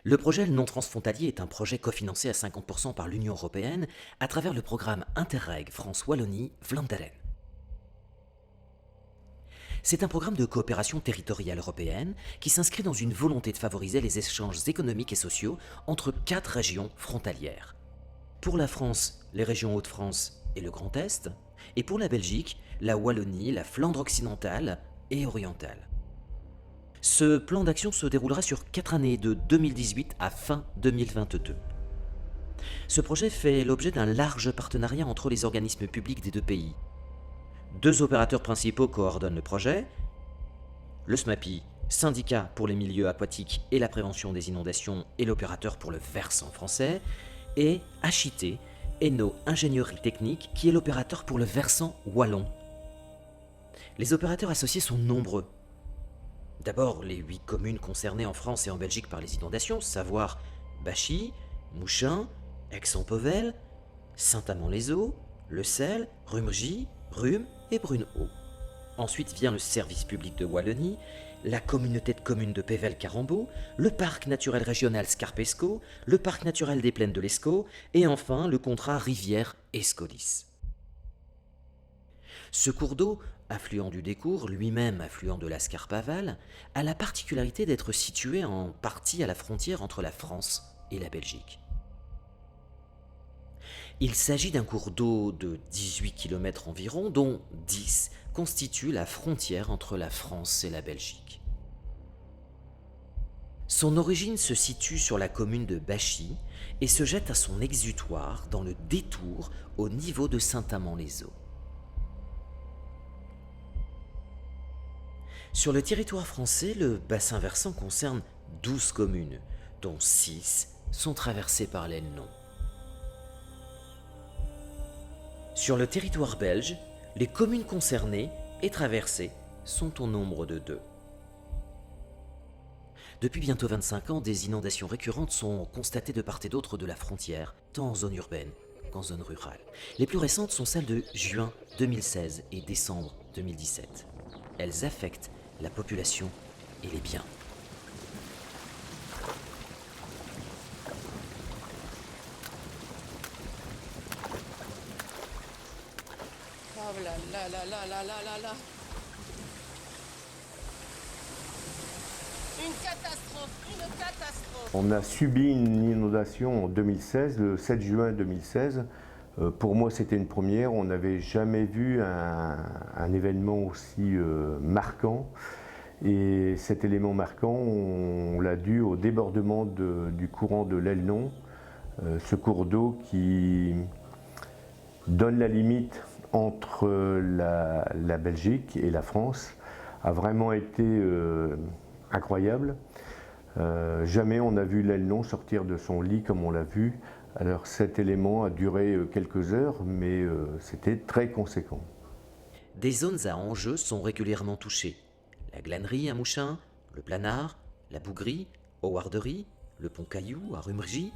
Le projet non transfrontalier est un projet cofinancé à 50% par l'Union européenne à travers le programme Interreg France-Wallonie-Vlaanderen. C'est un programme de coopération territoriale européenne qui s'inscrit dans une volonté de favoriser les échanges économiques et sociaux entre 4 régions frontalières. Pour la France, les régions Hauts-de-France et le Grand Est, et pour la Belgique, la Wallonie, la Flandre occidentale et orientale. Ce plan d'action se déroulera sur 4 années, de 2018 à fin 2022. Ce projet fait l'objet d'un large partenariat entre les organismes publics des deux pays. 2 opérateurs principaux coordonnent le projet, le SMAPI, syndicat pour les milieux aquatiques et la prévention des inondations, et l'opérateur pour le versant français, et HIT, Eno Ingénierie Technique, qui est l'opérateur pour le versant wallon. Les opérateurs associés sont nombreux. D'abord, les 8 communes concernées en France et en Belgique par les inondations, savoir Bachy, Mouchin, Aix-en-Pauvel, Saint-Amand-les-Eaux, Le Sel, Rumgy, Rhume et Brunehaut. Ensuite vient le service public de Wallonie, la communauté de communes de Pével-Carambeau, le parc naturel régional Scarpesco, le parc naturel des plaines de l'Escaut et enfin le contrat Rivière-Escaudis. Ce cours d'eau, affluent du Décours, lui-même affluent de la Scarpe-Aval, a la particularité d'être situé en partie à la frontière entre la France et la Belgique. Il s'agit d'un cours d'eau de 18 km environ, dont 10 constituent la frontière entre la France et la Belgique. Son origine se situe sur la commune de Bachy et se jette à son exutoire dans le détour au niveau de Saint-Amand-les-Eaux. Sur le territoire français, le bassin versant concerne 12 communes, dont 6 sont traversées par l'Elnon. Sur le territoire belge, les communes concernées et traversées sont au nombre de 2. Depuis bientôt 25 ans, des inondations récurrentes sont constatées de part et d'autre de la frontière, tant en zone urbaine qu'en zone rurale. Les plus récentes sont celles de juin 2016 et décembre 2017. Elles affectent la population et les biens. Oh là là là là là là là là. Une catastrophe, une catastrophe. On a subi une inondation en 2016, le 7 juin 2016. Pour moi, c'était une première. On n'avait jamais vu un événement aussi marquant. Et cet élément marquant, on l'a dû au débordement du courant de l'Elnon, ce cours d'eau qui donne la limite entre la Belgique et la France, a vraiment été incroyable. Jamais on n'a vu l'Elnon sortir de son lit comme on l'a vu. Alors cet élément a duré quelques heures, mais c'était très conséquent. Des zones à enjeu sont régulièrement touchées. La glanerie à Mouchin, le Planard, la Bougrie, Howarderie, le Pont-Caillou à Rumgy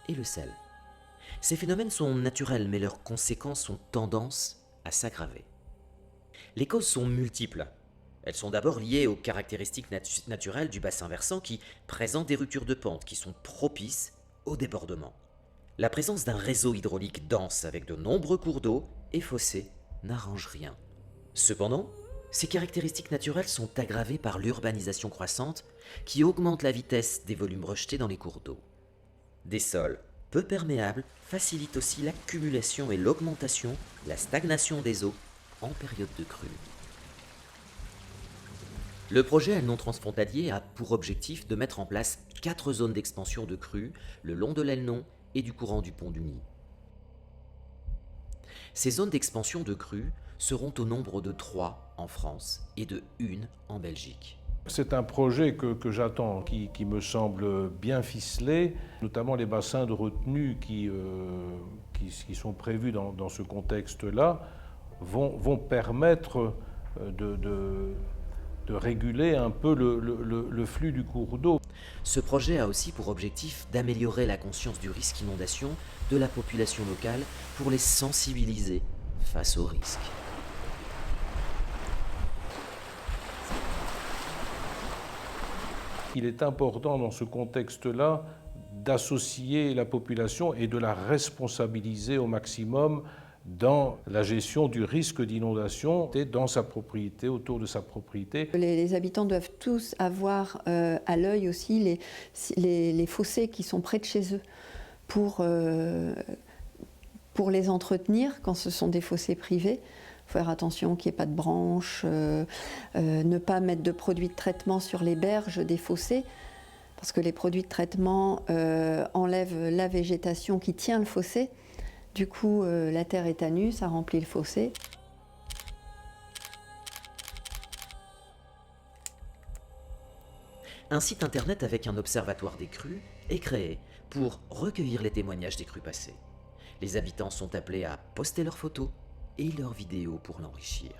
et le Sel. Ces phénomènes sont naturels, mais leurs conséquences ont tendance à s'aggraver. Les causes sont multiples. Elles sont d'abord liées aux caractéristiques naturelles du bassin versant qui présentent des ruptures de pente qui sont propices au débordement. La présence d'un réseau hydraulique dense avec de nombreux cours d'eau et fossés n'arrange rien. Cependant, ces caractéristiques naturelles sont aggravées par l'urbanisation croissante qui augmente la vitesse des volumes rejetés dans les cours d'eau. Des sols peu perméables facilitent aussi l'accumulation et l'augmentation, la stagnation des eaux en période de crue. Le projet non transfrontalier a pour objectif de mettre en place 4 zones d'expansion de crues le long de l'Elnon et du courant du Pont du Nid. Ces zones d'expansion de crues seront au nombre de 3 en France et de 1 en Belgique. C'est un projet que j'attends, qui me semble bien ficelé, notamment les bassins de retenue qui sont prévus dans ce contexte-là vont permettre de réguler un peu le flux du cours d'eau. Ce projet a aussi pour objectif d'améliorer la conscience du risque inondation de la population locale pour les sensibiliser face au risque. Il est important dans ce contexte-là d'associer la population et de la responsabiliser au maximum dans la gestion du risque d'inondation et dans sa propriété, autour de sa propriété. Les habitants doivent tous avoir à l'œil aussi les fossés qui sont près de chez eux pour les entretenir quand ce sont des fossés privés. Faire attention qu'il n'y ait pas de branches, ne pas mettre de produits de traitement sur les berges des fossés, parce que les produits de traitement enlèvent la végétation qui tient le fossé. Du coup, la terre est à nu, ça remplit le fossé. Un site internet avec un observatoire des crues est créé pour recueillir les témoignages des crues passées. Les habitants sont appelés à poster leurs photos et leurs vidéos pour l'enrichir.